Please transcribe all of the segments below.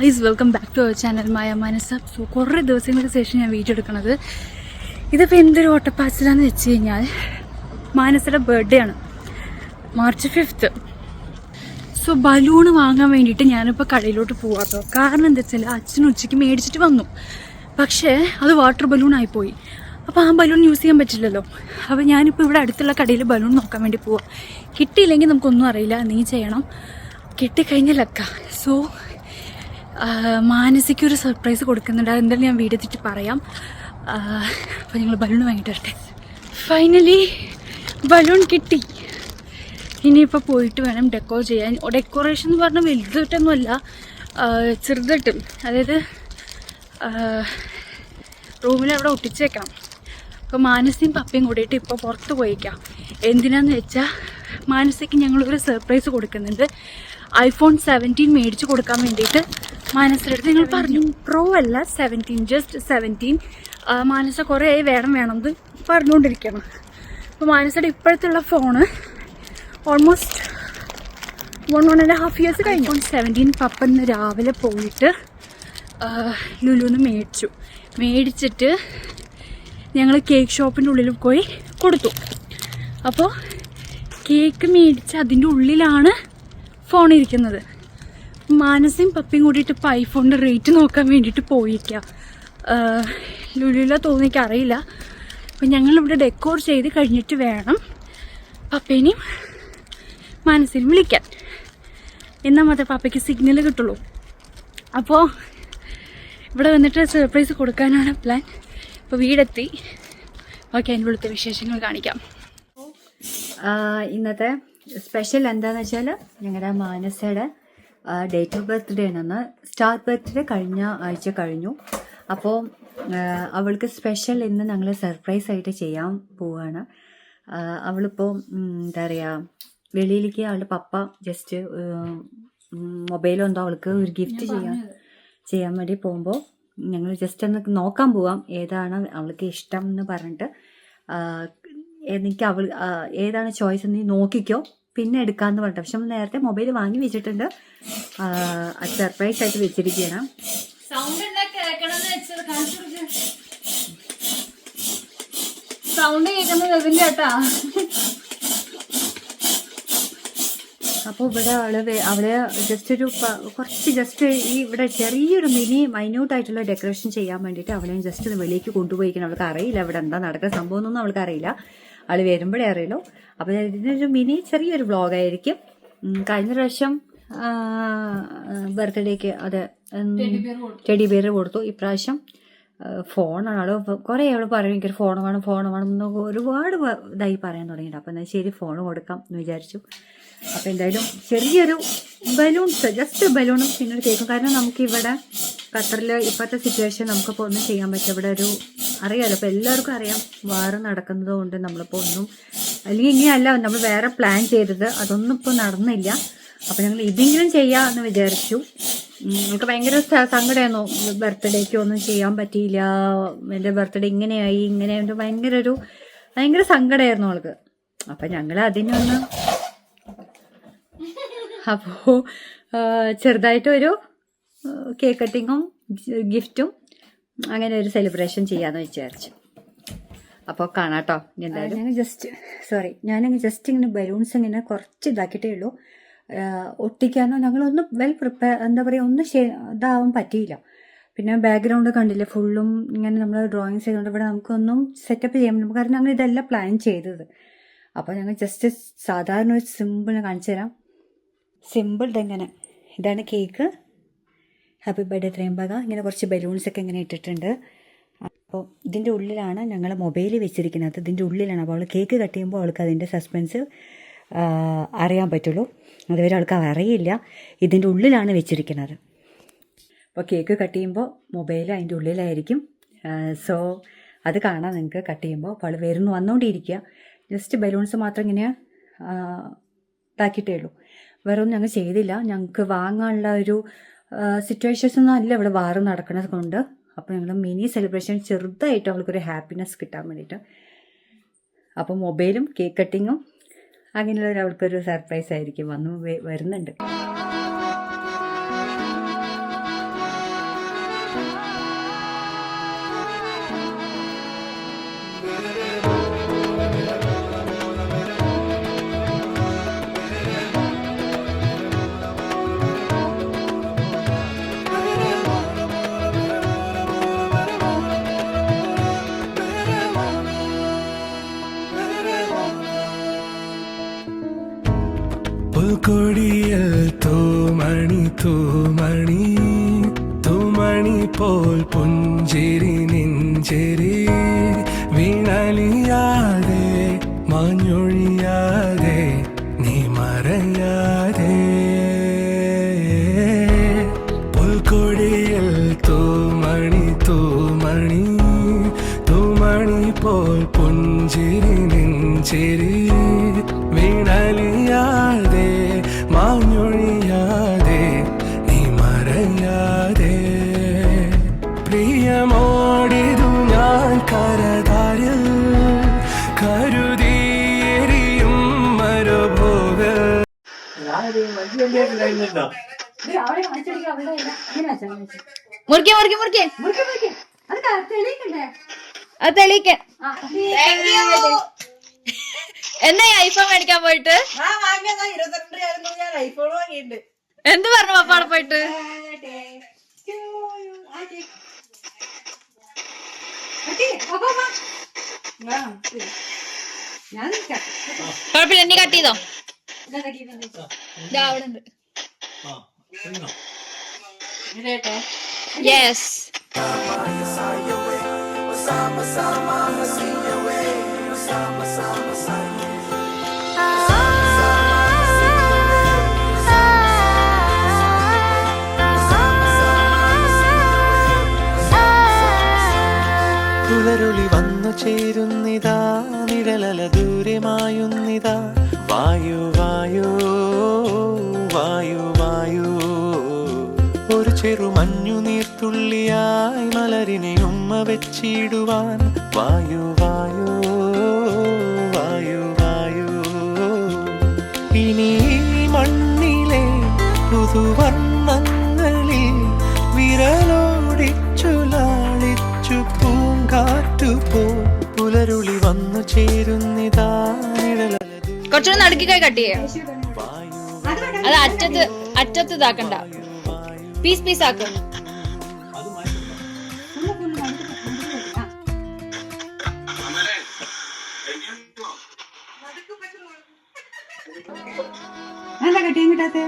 Please welcome back to our channel Maya Manassa. So കുറേ ദിവസങ്ങൾക്ക് ശേഷം ഞാൻ വീഡിയോ എടുക്കുന്നത്. ഇതിപ്പോൾ എന്തൊരു ഓട്ടപ്പാച്ചിലാന്ന് വെച്ച് കഴിഞ്ഞാൽ മാനസയുടെ ബർത്ത്ഡേ ആണ്, March 5th. സോ ബലൂണ് വാങ്ങാൻ വേണ്ടിയിട്ട് ഞാനിപ്പോൾ കടയിലോട്ട് പോകാത്തോ. കാരണം എന്താ വെച്ചാൽ അച്ഛൻ ഉച്ചയ്ക്ക് മേടിച്ചിട്ട് വന്നു, പക്ഷേ അത് വാട്ടർ ബലൂൺ ആയിപ്പോയി. അപ്പോൾ ആ ബലൂൺ യൂസ് ചെയ്യാൻ പറ്റില്ലല്ലോ. അപ്പോൾ ഞാനിപ്പോൾ ഇവിടെ അടുത്തുള്ള കടയിൽ ബലൂൺ നോക്കാൻ വേണ്ടി പോവാം. കിട്ടിയില്ലെങ്കിൽ നമുക്കൊന്നും അറിയില്ല, നീ ചെയ്യണം. കിട്ടിക്കഴിഞ്ഞാലക്ക. സോ മാനസിക്കൊരു സർപ്രൈസ് കൊടുക്കുന്നുണ്ട്. അതെന്തായാലും ഞാൻ വീഡിയോ എത്തിയിട്ട് പറയാം. അപ്പോൾ ഞങ്ങൾ ബലൂൺ വാങ്ങിയിട്ട് വരട്ടെ. ഫൈനലി ബലൂൺ കിട്ടി. ഇനിയിപ്പോൾ പോയിട്ട് വേണം ഡെക്കോർ ചെയ്യാൻ. ഡെക്കറേഷൻ എന്ന് പറഞ്ഞാൽ വലുതായിട്ടൊന്നുമല്ല, ചെറുതായിട്ടും, അതായത് റൂമിൽ അവിടെ ഒട്ടിച്ചേക്കാം. അപ്പോൾ മാനസിയും പപ്പയും കൂടിയിട്ട് ഇപ്പോൾ പുറത്ത് പോയിക്കാം. എന്തിനാന്ന് വെച്ചാൽ മാനസിക്ക് ഞങ്ങളൊരു സർപ്രൈസ് കൊടുക്കുന്നുണ്ട്. iPhone 17 മേടിച്ച് കൊടുക്കാൻ വേണ്ടിയിട്ട് മാനസയുടെ അടുത്ത് ഞങ്ങൾ പറഞ്ഞു. പ്രോ അല്ല, 17, ജസ്റ്റ് 17. മാനസ കുറേ വേണമെന്ന് പറഞ്ഞുകൊണ്ടിരിക്കണം. അപ്പോൾ മാനസയുടെ ഇപ്പോഴത്തുള്ള ഫോണ് ഓൾമോസ്റ്റ് 1.5 ഇയേഴ്സ് കഴിഞ്ഞു. iPhone 17 പപ്പ ഇന്ന് രാവിലെ പോയിട്ട് ലുലുന്ന് മേടിച്ചിട്ട് ഞങ്ങൾ കേക്ക് ഷോപ്പിൻ്റെ ഉള്ളിൽ പോയി കൊടുത്തു. അപ്പോൾ കേക്ക് മേടിച്ച് അതിൻ്റെ ഉള്ളിലാണ് ഫോൺ ഇരിക്കുന്നത്. മാനസയും പപ്പയും കൂടിയിട്ട് ഇപ്പോൾ ഐഫോണിൻ്റെ റേറ്റ് നോക്കാൻ വേണ്ടിയിട്ട് പോയിരിക്കുക. ലുലുല തോന്നിക്ക് അറിയില്ല. അപ്പം ഞങ്ങളിവിടെ ഡെക്കോർ ചെയ്ത് കഴിഞ്ഞിട്ട് വേണം പപ്പേനെയും മാനസിനെയും വിളിക്കാൻ. എന്നാൽ മാത്രമേ പപ്പയ്ക്ക് സിഗ്നൽ കിട്ടുള്ളൂ. അപ്പോൾ ഇവിടെ വന്നിട്ട് സർപ്രൈസ് കൊടുക്കാനാണ് പ്ലാൻ. ഇപ്പോൾ വീടെത്തി. ഓക്കെ, അതിൻ്റെ ഉള്ളത്തെ വിശേഷങ്ങൾ കാണിക്കാം. ഇന്നത്തെ സ്പെഷ്യൽ എന്താണെന്ന് വെച്ചാൽ ഞങ്ങളുടെ മാനസയുടെ ഡേറ്റ് ഓഫ് ബർത്ത്ഡേ ആണെന്ന്. സ്റ്റാർ ബർത്ത്ഡേ കഴിഞ്ഞ ആഴ്ച കഴിഞ്ഞു. അപ്പോൾ അവൾക്ക് സ്പെഷ്യൽ ഇന്ന് ഞങ്ങൾ സർപ്രൈസ് ആയിട്ട് ചെയ്യാൻ പോവുകയാണ്. അവളിപ്പോൾ എന്താ പറയുക, വെളിയിലേക്ക് അവളുടെ പപ്പ ജസ്റ്റ് മൊബൈലോ എന്തോ അവൾക്ക് ഒരു ഗിഫ്റ്റ് ചെയ്യാൻ വേണ്ടി പോകുമ്പോൾ ഞങ്ങൾ ജസ്റ്റ് ഒന്ന് നോക്കാൻ പോവാം ഏതാണ് അവൾക്ക് ഇഷ്ടം എന്ന് പറഞ്ഞിട്ട്. എനിക്ക് ഏതാണ് ചോയ്സ് നീ നോക്കിക്കോ, പിന്നെ എടുക്കാമെന്ന് പറഞ്ഞിട്ട്. പക്ഷെ നമ്മൾ നേരത്തെ മൊബൈൽ വാങ്ങി വെച്ചിട്ടുണ്ട്, അത് സർപ്രൈസ് ആയിട്ട് വെച്ചിരിക്കുകയാണ്. സൗണ്ട് കേൾക്കുന്നത് ഇതിൻ്റെ കേട്ടാ. അപ്പോൾ ഇവിടെ അവള് ജസ്റ്റ് ഈ ഇവിടെ ചെറിയൊരു മൈന്യൂട്ടായിട്ടുള്ള ഡെക്കറേഷൻ ചെയ്യാൻ വേണ്ടിയിട്ട് അവളെ ജസ്റ്റ് ഒന്ന് വെളിയിലേക്ക് കൊണ്ടുപോയിക്കണം. അവൾക്ക് അറിയില്ല ഇവിടെ എന്താ നടക്കുന്ന സംഭവം എന്നൊന്നും അവൾക്ക് അറിയില്ല. അവൾ വരുമ്പോഴേ അറിയുള്ളൂ. അപ്പോൾ ഇതിനൊരു ചെറിയൊരു വ്ളോഗായിരിക്കും. കഴിഞ്ഞ പ്രാവശ്യം ബർത്ത്ഡേക്ക് ടെഡി ബിയർ കൊടുത്തു. ഇപ്രാവശ്യം ഫോണാണ്. കുറേ അവൾ പറയും എനിക്കൊരു ഫോൺ വേണം എന്നൊക്കെ ഒരുപാട് ഇതായി പറയാൻ തുടങ്ങിയിട്ട്. അപ്പോൾ എന്നാൽ ശരി, ഫോൺ കൊടുക്കാം എന്ന് വിചാരിച്ചു. അപ്പോൾ എന്തായാലും ചെറിയൊരു ബലൂൺസ്, ജസ്റ്റ് ബലൂണും പിന്നെ ഒരു കേക്കും. കാരണം നമുക്കിവിടെ ഖത്തറിൽ ഇപ്പോഴത്തെ സിറ്റുവേഷൻ നമുക്കിപ്പോൾ ഒന്നും ചെയ്യാൻ പറ്റില്ല. ഇവിടെ അറിയാമല്ലോ, അപ്പോൾ എല്ലാവർക്കും അറിയാം വാർ നടക്കുന്നത് കൊണ്ട് നമ്മളിപ്പോൾ ഒന്നും, അല്ലെങ്കിൽ ഇങ്ങനെയല്ല നമ്മൾ വേറെ പ്ലാൻ ചെയ്തത്, അതൊന്നും ഇപ്പോൾ നടന്നില്ല. അപ്പോൾ ഞങ്ങൾ ഇതെങ്കിലും ചെയ്യാമെന്ന് വിചാരിച്ചു. നമുക്ക് ഭയങ്കര സങ്കടമായിരുന്നു, ബർത്ത്ഡേക്ക് ഒന്നും ചെയ്യാൻ പറ്റിയില്ല, എൻ്റെ ബർത്ത്ഡേ ഇങ്ങനെയായി ഭയങ്കര സങ്കടമായിരുന്നു അവൾക്ക്. അപ്പം ഞങ്ങൾ അതിനൊന്ന് അപ്പോൾ ചെറുതായിട്ടൊരു കേക്ക് കട്ടിങ്ങും ഗിഫ്റ്റും അങ്ങനെ ഒരു സെലിബ്രേഷൻ ചെയ്യാമെന്ന് വിചാരിച്ചു. അപ്പോൾ കാണാട്ടോ. എന്തായാലും ഞാനങ്ങ് ജസ്റ്റ് ഇങ്ങനെ ബലൂൺസ് ഇങ്ങനെ കുറച്ച് ഇതാക്കിയിട്ടേ ഉള്ളൂ. ഒട്ടിക്കാനോ ഞങ്ങളൊന്നും എന്താ പറയുക, ഒന്നും ഇതാവാൻ പറ്റിയില്ല. പിന്നെ ബാക്ക്ഗ്രൗണ്ട് കണ്ടില്ലേ, ഫുള്ളും ഇങ്ങനെ നമ്മൾ ഡ്രോയിങ്സ് ചെയ്തുകൊണ്ട് ഇവിടെ നമുക്കൊന്നും സെറ്റപ്പ് ചെയ്യാൻ പറ്റും. കാരണം ഞങ്ങൾ ഇതെല്ലാം പ്ലാൻ ചെയ്തത്. അപ്പോൾ ഞങ്ങൾ ജസ്റ്റ് സാധാരണ ഒരു സിമ്പിൾ കാണിച്ചു തരാം. സിമ്പിൾ ഇതാണ് കേക്ക്. Happy birthday Tryambaka. ഇങ്ങനെ കുറച്ച് ബലൂൺസൊക്കെ ഇങ്ങനെ ഇട്ടിട്ടുണ്ട്. അപ്പോൾ ഇതിൻ്റെ ഉള്ളിലാണ് ഞങ്ങൾ മൊബൈൽ വെച്ചിരിക്കുന്നത്. ഇതിൻ്റെ ഉള്ളിലാണ്. അപ്പോൾ അവൾ കേക്ക് കട്ട് ചെയ്യുമ്പോൾ അവൾക്ക് അതിൻ്റെ സസ്പെൻസ് അറിയാൻ പറ്റുള്ളൂ. അതുവരെ അവൾക്ക് അറിയില്ല ഇതിൻ്റെ ഉള്ളിലാണ് വെച്ചിരിക്കുന്നത്. അപ്പോൾ കേക്ക് കട്ട് ചെയ്യുമ്പോൾ മൊബൈൽ അതിൻ്റെ ഉള്ളിലായിരിക്കും. സോ അത് കാണാം നിങ്ങൾക്ക് കട്ട് ചെയ്യുമ്പോൾ. അപ്പോൾ അവൾ വന്നുകൊണ്ടിരിക്കുക. ജസ്റ്റ് ബലൂൺസ് മാത്രം ഇങ്ങനെ ഇതാക്കിയിട്ടേ ഉള്ളൂ. വേറെ ഒന്നും ഞങ്ങൾ ചെയ്തില്ല. ഞങ്ങൾക്ക് വാങ്ങാനുള്ള ഒരു സിറ്റുവേഷൻസ് ഒന്നും അല്ല ഇവിടെ വാർ നടക്കുന്നത് കൊണ്ട്. അപ്പോൾ ഞങ്ങൾ മിനി സെലിബ്രേഷൻ ചെറുതായിട്ട് അവൾക്കൊരു ഹാപ്പിനെസ് കിട്ടാൻ വേണ്ടിയിട്ട്. അപ്പോൾ മൊബൈലും കേക്ക് കട്ടിങ്ങും അങ്ങനെയുള്ള അവൾക്കൊരു സർപ്രൈസ് ആയിരിക്കും വരുന്നുണ്ട്. പുഞ്ചിരി നെഞ്ചെരി വീണലിയാതെ മാഞ്ഞൊഴിയാതെ നീ മറയാതെ പുൽക്കൊടിയിൽ തൂമണി തൂമണി തൂമണി പോൽ പുഞ്ചിരി നെഞ്ചെരി വീണലിയാതെ മാഞ്ഞൊഴിയാതെ നീ മറയാതെ പ്രിയമോടിതു ഞാൻ കരതാരിൽ കരുതിയെരിയും മരുഭോഗൽ. മുറിക്കെ മുറിക്കെ മുറിക്കെ അത് തെളിയിക്കാൻ എന്താ ഐഫോൺ മേടിക്കാൻ പോയിട്ട് എന്ത് പറഞ്ഞു പപ്പ അവിടെ പോയിട്ട്? കുഴപ്പമില്ല, നീ കട്ട് ചെയ്തോ. അവിടെ ഉണ്ട്. യെസ്. പുലരുളി വന്നു ചേരുന്നിതാ നിഴലല ദൂരമായുന്നിതാ വായു വായു വായു വായു ഒരു ചെറു മഞ്ഞു നീർത്തുള്ളിയായി മലരിനെ ഉമ്മ വെച്ചിടുവാൻ വായു വായു വായു വായു ഇനി മണ്ണിലെ പുതുവർണ്ണങ്ങളിൽ വിരലോടിച്ചു ലാളിച്ചു പൂങ്കാറ്റുപോ പുലരുളി വന്നു ചേരുന്നിതാ കുറച്ചുകൂടെ നടുക്കിക്കായി കട്ട് ചെയ്യാം. അത് അറ്റത്ത് ഇതാക്കണ്ട, പീസ് പീസ് ആക്ക. എന്താ കട്ടിയും കിട്ടാത്ത?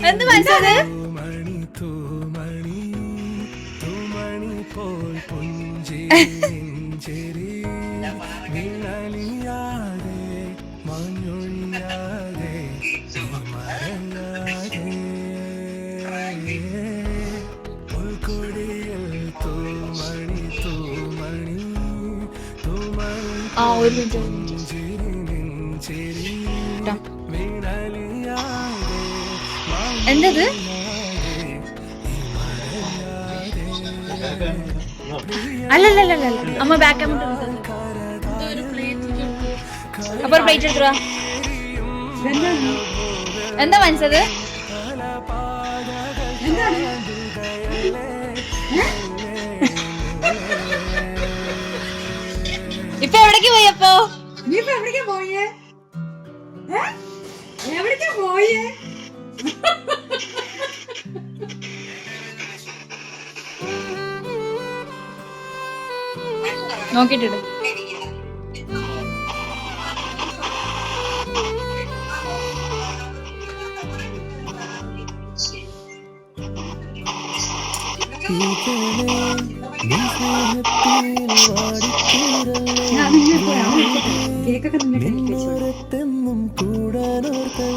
എന്ത് മനസ്സിലത്? തൂമണി തൂമണി തൂമണി പോൽ പുഞ്ചിരി നെഞ്ചെരി വീണലിയാതെ മാഞ്ഞൊഴിയാതെ മറയാതെ പുൽക്കൊടിയിൽ തൂമണി തൂമണി തൂമണി പുഞ്ചിരി നെഞ്ചെരി വീണലിയാതെ എന്തത്? അല്ലല്ല അമ്മ ബാക്ക് അപ്പൊ ഒരു പ്ലേറ്റ് എടുത്തുവാ. എന്താ മനസ്സത്? ഇപ്പൊ എവിടേക്ക് പോയി? അപ്പൊ നീ ഇപ്പൊ എവിടേക്കാ പോയേ? എവിടേക്കാ പോയേ? നോക്കിട്ടിട്. കേക്കൊക്കെ ും കൂടാനോർക്കും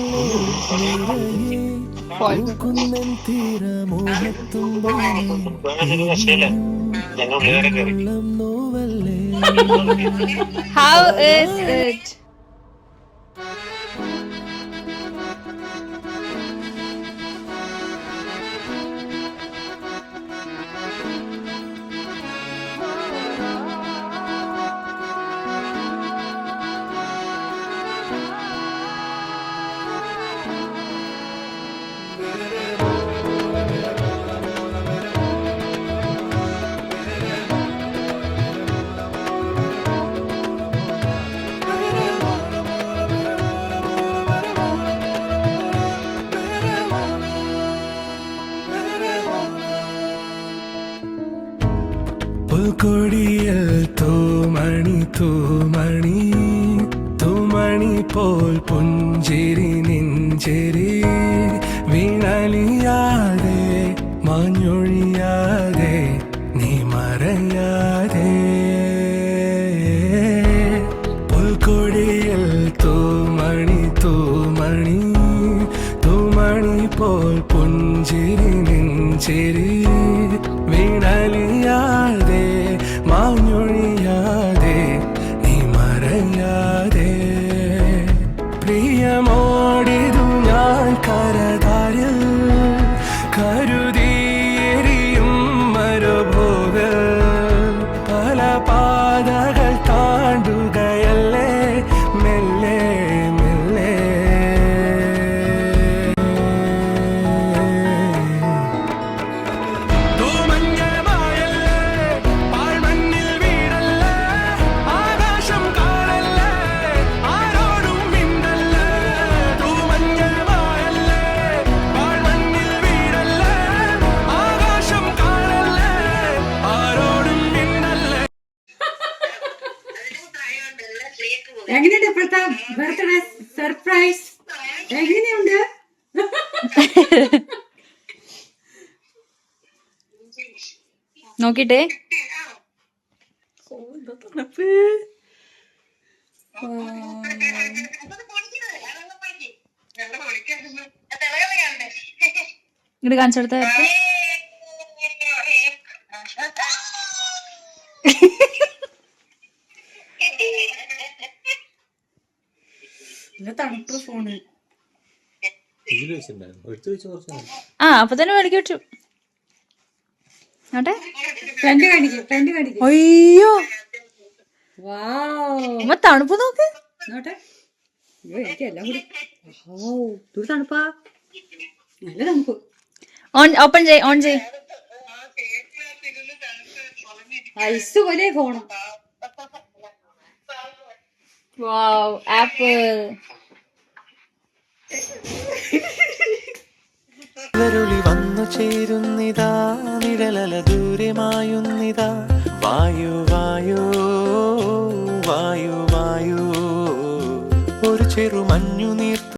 തീരമോഹത്തും നോവല്ലേ. How is it? പുൽക്കൊടിയിൽ തൂമണി തൂമണി തൂമണി പോൽ പുഞ്ചിരി നെഞ്ചിരി വീണലിയാതെ മാഞ്ഞൊഴിയാതെ നീ മറയാതെ പുൽക്കൊടിയിൽ തൂമണി തൂമണി തൂമണി പോൽ പുഞ്ചിരി നെഞ്ചിരി വീണലിയാതെ മാഞ്ഞൊഴിയാതെ നീ മറയാതെ പ്രിയമോടിതു ഞാൻ കരതാരിൽ കരുതിയെരിയും മരുഭൂവിൽ പല പാതകൾ താണ്ടുകയല്ലേ മെല്ലെ മെല്ലെ തൂമഞ്ഞമായല്ലേ പാഴ്മണ്ണിൽ വീടല്ലേ ആകാശം കാണല്ലേ ആരോടും മിണ്ടല്ലേ തൂമഞ്ഞമായല്ലേ പാഴ്മണ്ണിൽ വീടല്ലേ ആകാശം കാണല്ലേ ആരോടും മിണ്ടല്ലേ. എങ്ങനെയുണ്ട് ഇപ്പോഴത്തെ ബർത്ത്ഡേ സർപ്രൈസ്? എങ്ങനെയുണ്ട്? നോക്കിട്ടെ. ഇങ്ങോട്ട് കാണിച്ചു കൊടുത്ത തണുപ്പ് ഫോണ്. ആ അപ്പൊ തന്നെ മേടിക്കി വെച്ചു. നോട്ടെ. ഫ്രണ്ട് കാണിക്കും. അയ്യോ വാവ്, തണുപ്പ് നോക്ക്. നോട്ടെ. അയ്യോ എനിക്ക് എല്ലാം കൂടി ഇതൊരു തണുപ്പാ, നല്ല തണുപ്പ്. ഓപ്പൺ ചെയ്, ഓൺ ചെയ്. ഐസ് പോലെ ഫോണ്. വാവ്, ആപ്പിൾ. നിഴലുളി വന്നു ചേരുന്നിതാ നിഴലല ദൂരമായുന്നിതാ വായു വായു വായു വായു ഒരു ചെറു മഞ്ഞു നീർത്ത